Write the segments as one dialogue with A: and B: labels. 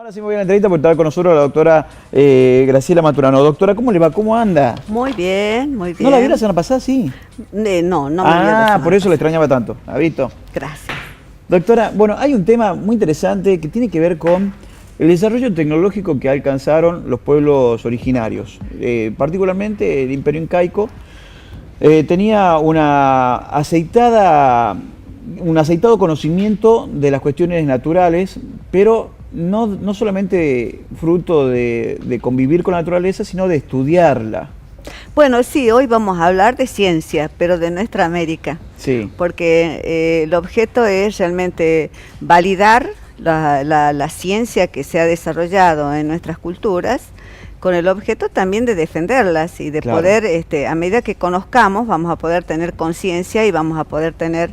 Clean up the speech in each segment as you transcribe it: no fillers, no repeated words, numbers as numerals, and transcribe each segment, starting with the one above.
A: Ahora sí me voy a la entrevista porque estaba con nosotros la doctora Graciela Maturano. Doctora, ¿cómo le va? ¿Cómo anda?
B: Muy bien, muy bien.
A: ¿No la vi la semana pasada? Sí.
B: No me vi la semana
A: por eso
B: pasada.
A: le extrañaba tanto. ¿Ha visto?
B: Gracias.
A: Doctora, bueno, hay un tema muy interesante que tiene que ver con el desarrollo tecnológico que alcanzaron los pueblos originarios. Particularmente el Imperio Incaico tenía un aceitado conocimiento de las cuestiones naturales, pero no solamente fruto de convivir con la naturaleza, sino de estudiarla.
B: Bueno, sí, hoy vamos a hablar de ciencia, pero de nuestra América.
A: Sí.
B: Porque el objeto es realmente validar la ciencia que se ha desarrollado en nuestras culturas, con el objeto también de defenderlas y de
A: Claro.
B: poder, a medida que conozcamos, vamos a poder tener conciencia y vamos a poder tener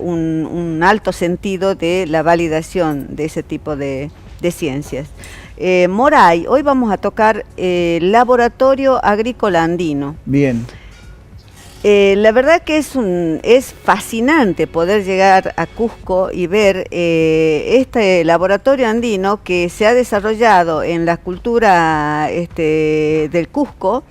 B: un alto sentido de la validación de ese tipo de ciencias. Moray, hoy vamos a tocar Laboratorio Agrícola Andino.
A: Bien.
B: La verdad que es fascinante poder llegar a Cusco y ver este laboratorio andino que se ha desarrollado en la cultura del Cusco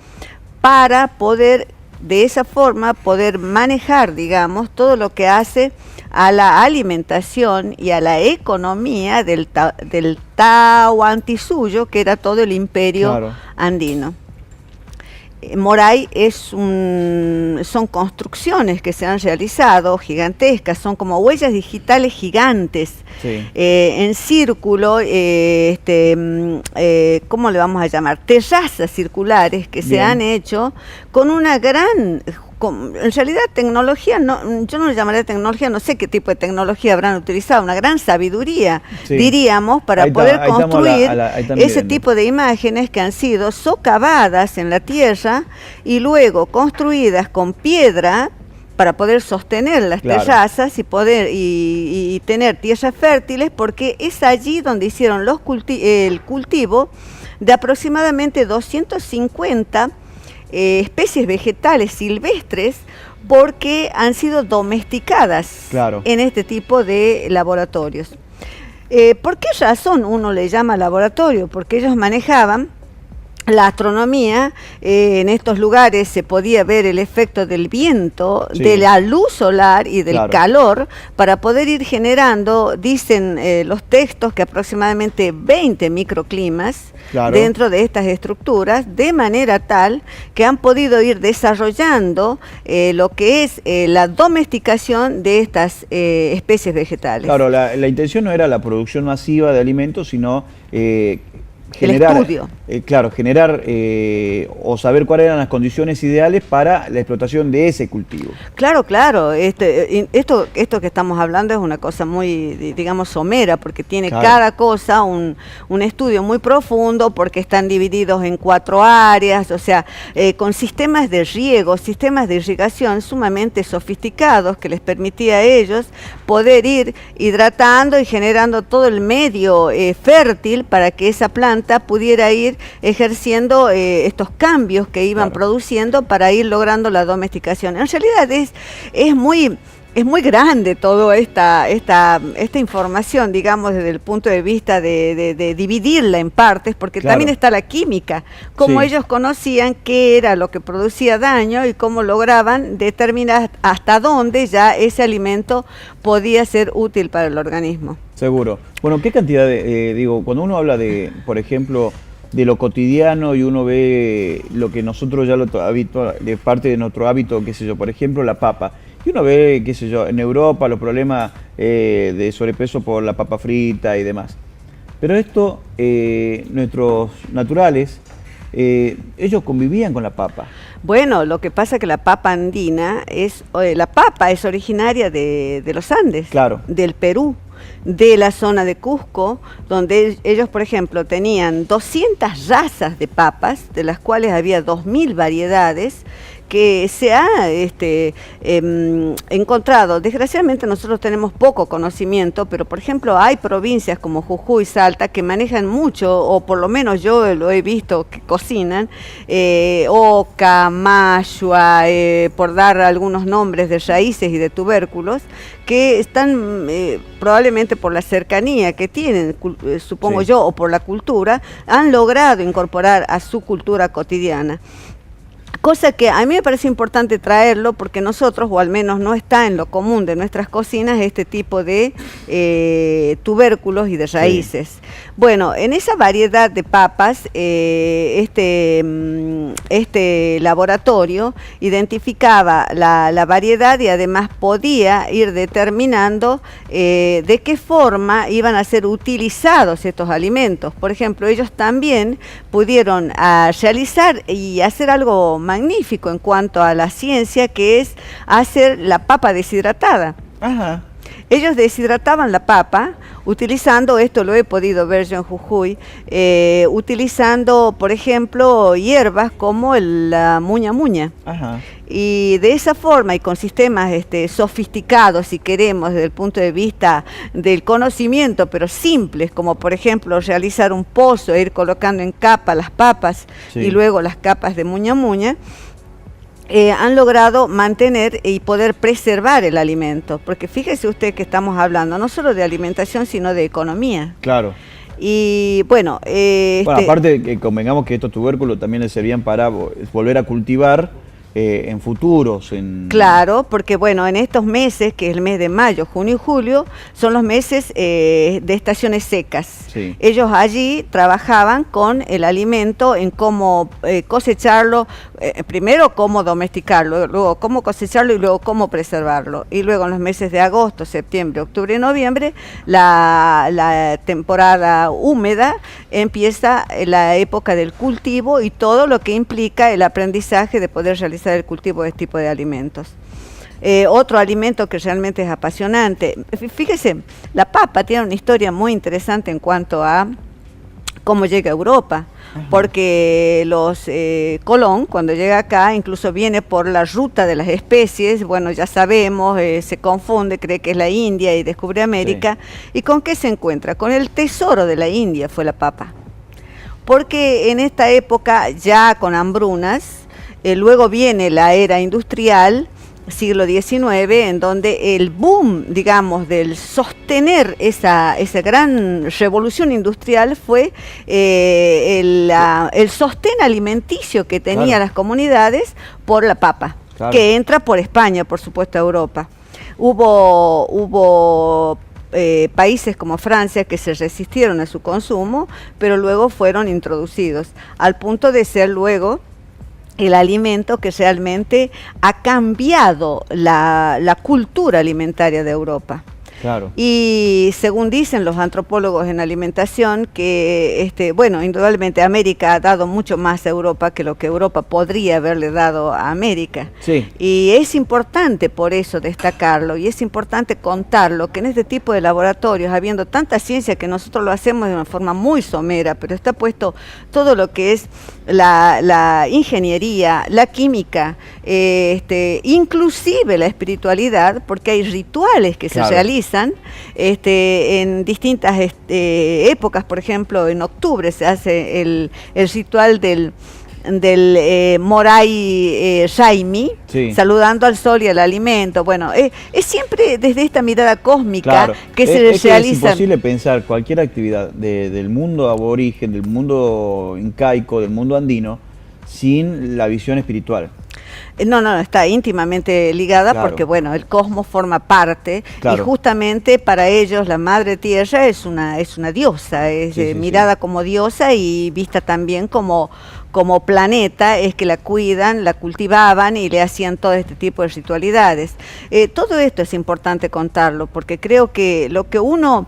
B: para poder, de esa forma, poder manejar, digamos, todo lo que hace a la alimentación y a la economía del Tahuantinsuyo, que era todo el imperio
A: Claro.
B: andino. Moray son construcciones que se han realizado gigantescas, son como huellas digitales gigantes,
A: Sí.
B: en círculo, ¿cómo le vamos a llamar? Terrazas circulares que se
A: Bien.
B: han hecho con una gran... En realidad tecnología, yo no le llamaría tecnología, no sé qué tipo de tecnología habrán utilizado, una gran sabiduría,
A: Sí.
B: diríamos, para
A: Ahí
B: poder
A: ahí estamos
B: construir
A: ahí están
B: ese
A: viendo.
B: tipo de imágenes que han sido socavadas en la tierra y luego construidas con piedra para poder sostener las
A: Claro.
B: terrazas y poder y tener tierras fértiles, porque es allí donde hicieron el cultivo de aproximadamente 250 especies vegetales silvestres, porque han sido domesticadas.
A: Claro.
B: En este tipo de laboratorios. ¿Por qué razón uno le llama laboratorio? Porque ellos manejaban la astronomía, en estos lugares se podía ver el efecto del viento,
A: Sí.
B: de la luz solar y del
A: Claro.
B: calor, para poder ir generando, dicen los textos, que aproximadamente 20 microclimas
A: Claro.
B: dentro de estas estructuras, de manera tal que han podido ir desarrollando lo que es la domesticación de estas especies vegetales.
A: Claro, la intención no era la producción masiva de alimentos, sino generar,
B: estudio.
A: generar o saber cuáles eran las condiciones ideales para la explotación de ese cultivo.
B: Claro, claro. Esto que estamos hablando es una cosa muy, digamos, somera, porque tiene
A: Claro.
B: cada cosa un estudio muy profundo, porque están divididos en 4 áreas, o sea, con sistemas de riego, sistemas de irrigación sumamente sofisticados que les permitía a ellos poder ir hidratando y generando todo el medio fértil para que esa planta pudiera ir ejerciendo estos cambios que iban
A: Claro.
B: produciendo para ir logrando la domesticación. En realidad es muy grande toda esta información, digamos, desde el punto de vista de dividirla en partes, porque
A: Claro.
B: también está la química, cómo
A: Sí.
B: ellos conocían qué era lo que producía daño y cómo lograban determinar hasta dónde ya ese alimento podía ser útil para el organismo.
A: Seguro. Bueno, ¿qué cantidad digo, cuando uno habla de, por ejemplo, de lo cotidiano y uno ve lo que nosotros ya de parte de nuestro hábito, qué sé yo, por ejemplo, la papa, y uno ve, qué sé yo, en Europa los problemas de sobrepeso por la papa frita y demás. Pero esto, nuestros naturales, ellos convivían con la papa.
B: Bueno, lo que pasa es que la papa andina la papa es originaria de los Andes,
A: Claro.
B: del Perú, de la zona de Cusco, donde ellos, por ejemplo, tenían 200 razas de papas, de las cuales había 2000 variedades, que se ha encontrado. Desgraciadamente nosotros tenemos poco conocimiento, pero por ejemplo hay provincias como Jujuy, Salta, que manejan mucho, o por lo menos yo lo he visto que cocinan, oca, mashua, por dar algunos nombres de raíces y de tubérculos, que están probablemente por la cercanía que tienen, supongo yo, o por la cultura, han logrado incorporar a su cultura cotidiana. Cosa que a mí me parece importante traerlo porque nosotros, o al menos no está en lo común de nuestras cocinas, este tipo de tubérculos y de raíces. Sí. Bueno, en esa variedad de papas, este laboratorio identificaba la variedad y además podía ir determinando de qué forma iban a ser utilizados estos alimentos. Por ejemplo, ellos también pudieron realizar y hacer algo magnífico en cuanto a la ciencia, que es hacer la papa deshidratada.
A: Ajá.
B: Ellos deshidrataban la papa utilizando, esto lo he podido ver yo en Jujuy, utilizando, por ejemplo, hierbas como la muña muña.
A: Ajá.
B: Y de esa forma y con sistemas sofisticados, si queremos, desde el punto de vista del conocimiento, pero simples, como por ejemplo realizar un pozo e ir colocando en capa las papas y luego las capas de muña muña, han logrado mantener y poder preservar el alimento, porque fíjese usted que estamos hablando no solo de alimentación, sino de economía.
A: Claro.
B: Y bueno,
A: aparte que convengamos que estos tubérculos también les servían para volver a cultivar en futuros.
B: Claro, porque bueno, en estos meses, que es el mes de mayo, junio y julio, son los meses de estaciones secas. Sí. Ellos allí trabajaban con el alimento en cómo cosecharlo, primero cómo domesticarlo, luego cómo cosecharlo y luego cómo preservarlo. Y luego en los meses de agosto, septiembre, octubre y noviembre, la temporada húmeda, empieza la época del cultivo y todo lo que implica el aprendizaje de poder realizar el cultivo de este tipo de alimentos. Otro alimento que realmente es apasionante, fíjese, la papa tiene una historia muy interesante en cuanto a cómo llega a Europa. Ajá. Porque Colón, cuando llega acá, incluso viene por la ruta de las especies, bueno, ya sabemos, se confunde, cree que es la India y descubre América. Sí. ¿Y con qué se encuentra? Con el tesoro de la India fue la papa. Porque en esta época, ya con hambrunas, luego viene la era industrial, siglo XIX, en donde el boom, digamos, del sostener esa gran revolución industrial fue el sostén alimenticio que tenían las comunidades por la papa, que entra por España, por supuesto, a Europa. Hubo países como Francia que se resistieron a su consumo, pero luego fueron introducidos, al punto de ser luego el alimento que realmente ha cambiado la cultura alimentaria de Europa.
A: Claro.
B: Y según dicen los antropólogos en alimentación, que bueno, indudablemente América ha dado mucho más a Europa que lo que Europa podría haberle dado a América.
A: Sí.
B: Y es importante por eso destacarlo, y es importante contarlo, que en este tipo de laboratorios, habiendo tanta ciencia que nosotros lo hacemos de una forma muy somera, pero está puesto todo lo que es la ingeniería, la química, inclusive la espiritualidad, porque hay rituales que se realizan en distintas épocas. Por ejemplo, en octubre se hace el ritual del Morai Shaimi, saludando al sol y al alimento. Bueno, es siempre desde esta mirada cósmica que se realiza.
A: Es imposible pensar cualquier actividad del mundo aborigen, del mundo incaico, del mundo andino, sin la visión espiritual.
B: No, está íntimamente ligada, porque bueno, el cosmos forma parte, y justamente para ellos la Madre Tierra es una diosa, es mirada como diosa y vista también como planeta, es que la cuidan, la cultivaban y le hacían todo este tipo de ritualidades. Todo esto es importante contarlo, porque creo que lo que uno...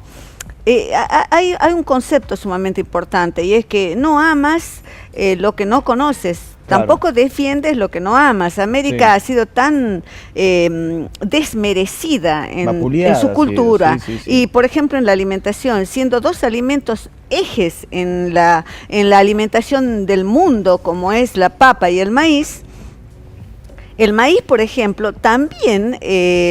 B: hay un concepto sumamente importante, y es que no amas lo que no conoces. Tampoco defiendes lo que no amas. América ha sido tan desmerecida en su cultura. Y, por ejemplo, en la alimentación, siendo dos alimentos ejes en la alimentación del mundo, como es la papa y el maíz, El maíz, por ejemplo, también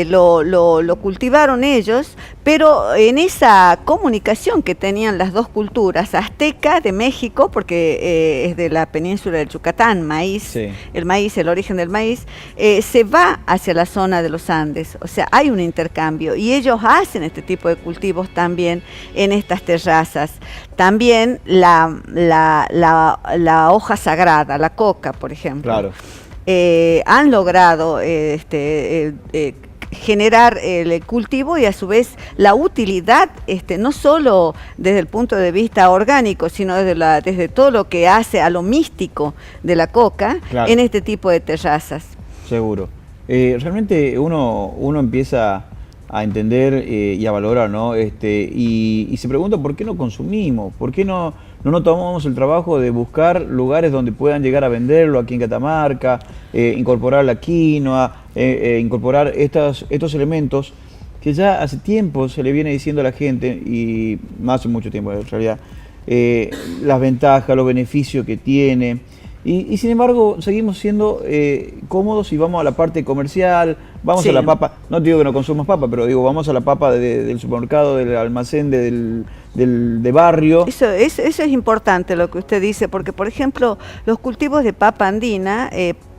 B: lo cultivaron ellos, pero en esa comunicación que tenían las dos culturas, azteca de México, porque es de la península del Yucatán, maíz,
A: Sí.
B: el maíz, el origen del maíz, se va hacia la zona de los Andes, o sea, hay un intercambio y ellos hacen este tipo de cultivos también en estas terrazas. También la hoja sagrada, la coca, por ejemplo.
A: Claro.
B: Han logrado generar el cultivo y a su vez la utilidad, no solo desde el punto de vista orgánico, sino desde todo lo que hace a lo místico de la coca,
A: Claro.
B: en este tipo de terrazas.
A: Seguro. Realmente uno empieza a entender y a valorar, ¿no? Y se pregunta por qué no consumimos, por qué no nos tomamos el trabajo de buscar lugares donde puedan llegar a venderlo aquí en Catamarca, incorporar la quinoa, incorporar estos elementos que ya hace tiempo se le viene diciendo a la gente, y más hace mucho tiempo en realidad, las ventajas, los beneficios que tiene. Y sin embargo, seguimos siendo cómodos y vamos a la parte comercial, vamos
B: Sí.
A: a la papa. No digo que no consumas papa, pero digo, vamos a la papa del supermercado, del almacén, de barrio.
B: Eso es importante lo que usted dice, porque por ejemplo, los cultivos de papa andina,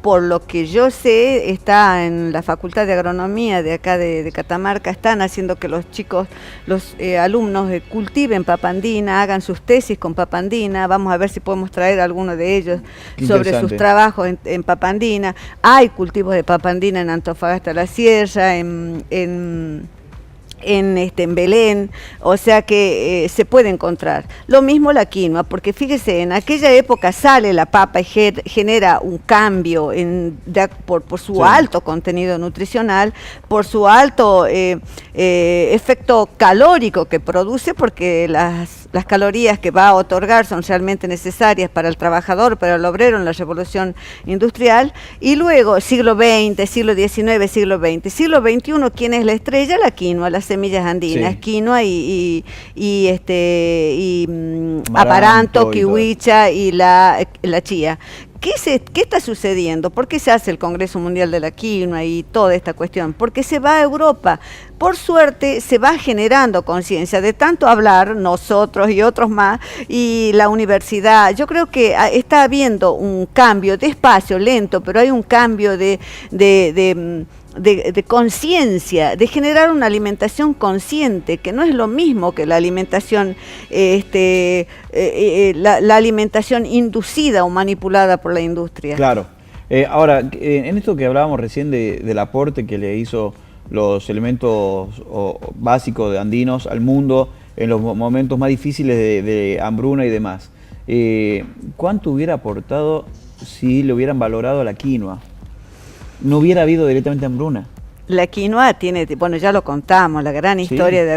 B: por lo que yo sé, está en la Facultad de Agronomía de acá de Catamarca, están haciendo que los chicos, los alumnos cultiven papa andina, hagan sus tesis con papa andina. Vamos a ver si podemos traer a alguno de ellos
A: Qué
B: sobre sus
A: interesante.
B: trabajos en papa andina. Hay cultivos de papa andina en Antofagasta la Sierra, en Belén, o sea que se puede encontrar. Lo mismo la quinoa, porque fíjese, en aquella época sale la papa y genera un cambio por su
A: Sí.
B: alto contenido nutricional, por su alto efecto calórico que produce, porque las calorías que va a otorgar son realmente necesarias para el trabajador, para el obrero en la revolución industrial. Y luego, siglo XX, siglo XIX, siglo XX, siglo XXI, ¿quién es la estrella? La quinoa, las semillas andinas,
A: Sí.
B: quinoa y
A: Amaranto
B: amaranto,
A: y todo.
B: kiwicha y la chía. ¿Qué está sucediendo? ¿Por qué se hace el Congreso Mundial de la Quinoa y toda esta cuestión? Porque se va a Europa. Por suerte se va generando conciencia de tanto hablar, nosotros y otros más, y la universidad. Yo creo que está habiendo un cambio, despacio, lento, pero hay un cambio de conciencia, de generar una alimentación consciente, que no es lo mismo que la alimentación, la alimentación inducida o manipulada por la industria.
A: Claro. Ahora, en esto que hablábamos recién del aporte que le hizo los elementos básicos de andinos al mundo en los momentos más difíciles de hambruna y demás, ¿cuánto hubiera aportado si le hubieran valorado la quinoa? No hubiera habido directamente hambruna.
B: La quinoa tiene, bueno, ya lo contamos, la gran
A: Sí.
B: historia de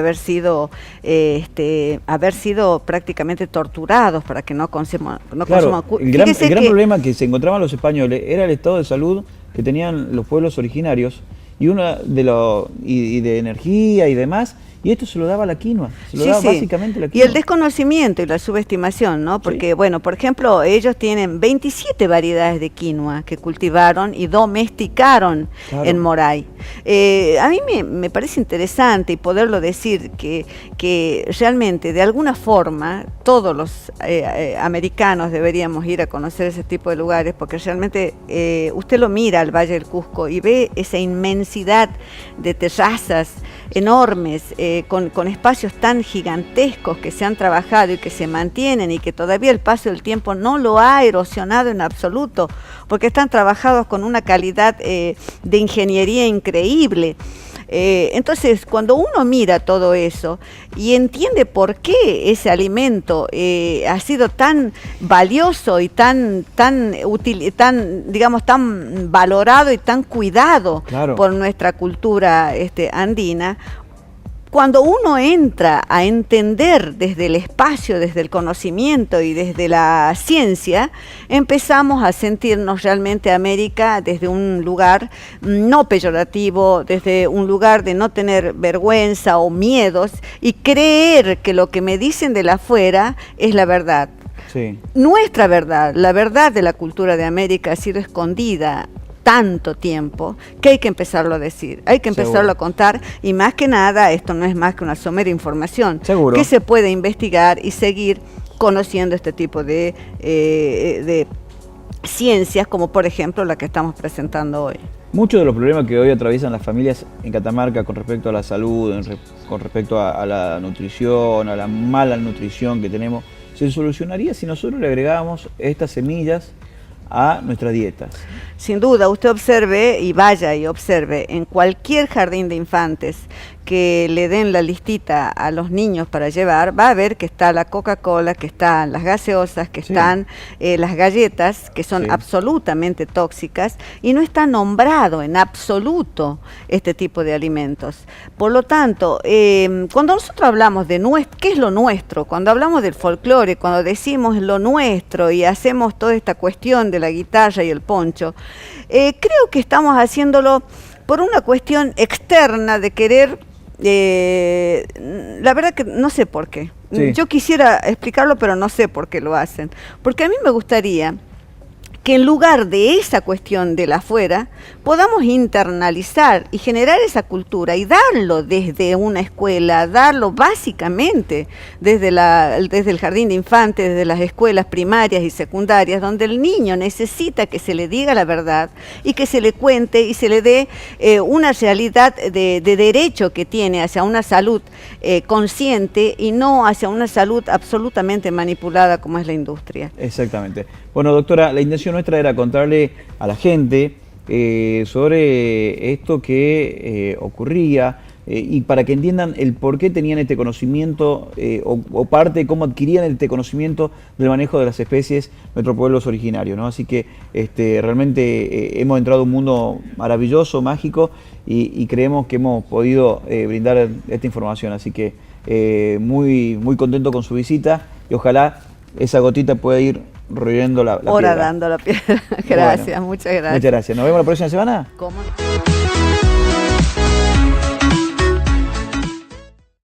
B: haber sido prácticamente torturados para que no consuman.
A: Claro, el gran
B: Fíjese que
A: problema que se encontraban los españoles era el estado de salud que tenían los pueblos originarios y y de energía y demás, y esto se lo daba la quinoa, se lo
B: Sí,
A: daba
B: sí.
A: básicamente la
B: Y
A: quinoa.
B: el desconocimiento y la subestimación, ¿no? Porque,
A: Sí.
B: bueno, por ejemplo, ellos tienen 27 variedades de quinoa que cultivaron y domesticaron
A: Claro.
B: en Moray. A mí me parece interesante y poderlo decir que realmente, de alguna forma, todos los americanos deberíamos ir a conocer ese tipo de lugares, porque realmente usted lo mira al Valle del Cusco y ve esa inmensidad de terrazas enormes, con espacios tan gigantescos que se han trabajado y que se mantienen y que todavía el paso del tiempo no lo ha erosionado en absoluto, porque están trabajados con una calidad de ingeniería increíble. Entonces, cuando uno mira todo eso y entiende por qué ese alimento ha sido tan valioso y tan útil, digamos, tan valorado y tan cuidado
A: Claro.
B: por nuestra cultura andina, cuando uno entra a entender desde el espacio, desde el conocimiento y desde la ciencia, empezamos a sentirnos realmente América desde un lugar no peyorativo, desde un lugar de no tener vergüenza o miedos y creer que lo que me dicen de la afuera es la verdad.
A: Sí.
B: Nuestra verdad, la verdad de la cultura de América ha sido escondida tanto tiempo que hay que empezarlo a decir, hay que empezarlo a contar, y más que nada esto no es más que una somera información que se puede investigar y seguir conociendo este tipo de ciencias, como por ejemplo la que estamos presentando hoy.
A: Muchos de los problemas que hoy atraviesan las familias en Catamarca con respecto a la salud, con respecto a la nutrición, a la mala nutrición que tenemos, se solucionaría si nosotros le agregábamos estas semillas a nuestras dietas.
B: Sin duda, usted observe y vaya y observe en cualquier jardín de infantes que le den la listita a los niños para llevar, va a ver que está la Coca-Cola, que están las gaseosas, que están las galletas, que son absolutamente tóxicas, y no está nombrado en absoluto este tipo de alimentos. Por lo tanto, cuando nosotros hablamos de ¿qué es lo nuestro? Cuando hablamos del folclore, cuando decimos lo nuestro y hacemos toda esta cuestión de la guitarra y el poncho, creo que estamos haciéndolo por una cuestión externa de querer, la verdad que no sé por qué. Yo quisiera explicarlo, pero no sé por qué lo hacen. Porque a mí me gustaría que en lugar de esa cuestión del afuera, podamos internalizar y generar esa cultura y darlo desde una escuela, darlo básicamente desde el jardín de infantes, desde las escuelas primarias y secundarias, donde el niño necesita que se le diga la verdad y que se le cuente y se le dé una realidad de derecho que tiene hacia una salud consciente y no hacia una salud absolutamente manipulada como es la industria.
A: Exactamente. Bueno, doctora, la intención nuestra era contarle a la gente sobre esto que ocurría y para que entiendan el por qué tenían este conocimiento o parte de cómo adquirían este conocimiento del manejo de las especies nuestros pueblos originarios, ¿no? Así que realmente hemos entrado a un mundo maravilloso, mágico y creemos que hemos podido brindar esta información. Así que muy, muy contento con su visita y ojalá esa gotita pueda ir royendo la piedra.
B: Dando la piedra. Gracias, bueno, muchas gracias.
A: Muchas gracias. ¿Nos vemos la próxima semana?
B: ¿Cómo no?